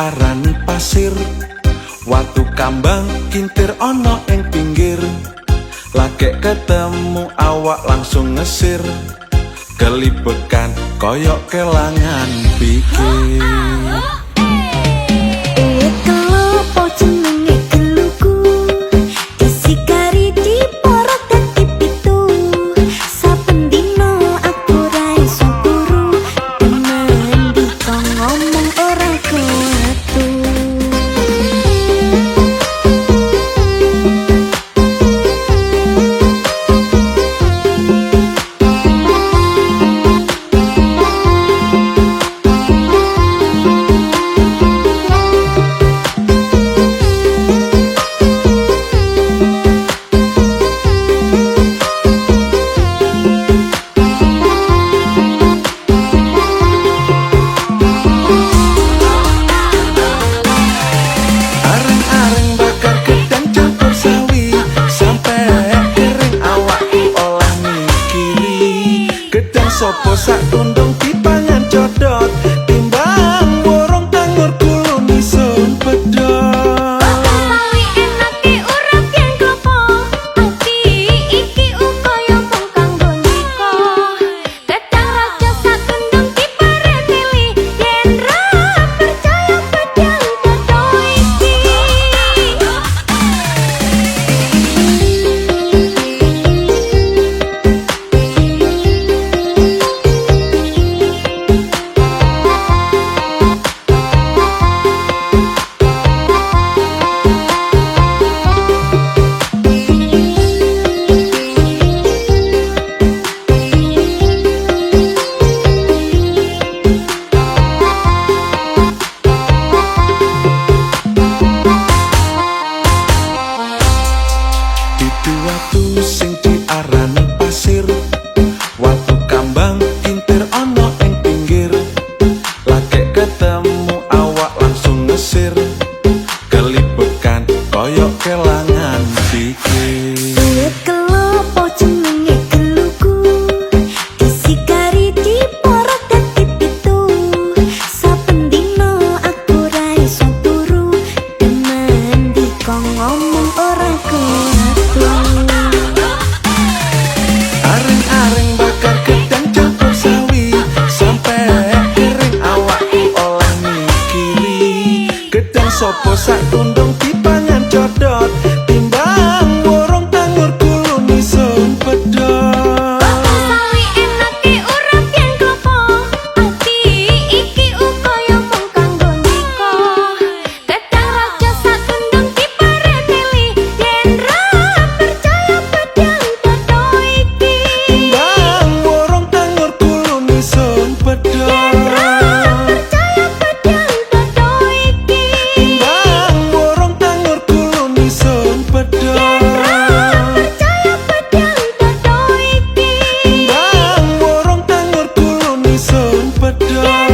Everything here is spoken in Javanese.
diarani pasir. Watu kambang kintir ono ing pinggir. Lagek ketemu awak langsung ngesir. Kelibekan koyok kelangan pikir. Sopo sak tundung dipangan codot timbang worong kanggur kulon isun pedot. Pawi enake urip yen klopo ati iki ukaya wong kanggo ndika. Gedang raja sak tundung dipareteli yen ra percaya pedang dodo iki. Watu sing diarani pasir. Watu kambang kintir ono ing pinggir. Lagek ketemu awak langsung ngesir. Kelibekan koyok kelangan pikir. Duit kelopo jenenge geluku. Disikari diporot dadi pitu. Saben dina aku ra iso turu. Demen dikon ngomong ora kuat. Areng-areng bakar gedang campur sawi sampai kering awakku olah mikiri. Gedang sopo sak tundung dipangan codot timbang worong kanggur kulon isun pedot. Pawi enake urip yen klopo ati iki ukaya wong kanggo ndika. Gedang raja sak tundung dipareteli yen ra percaya pedang dodo iki. Timbang worong kanggur kulon isun pedot. Percaya pedang dodo iki. Timbang worong kanggur kulon isun pedot. Percaya pedang dodo iki. Timbang worong kanggur kulon isun pedot.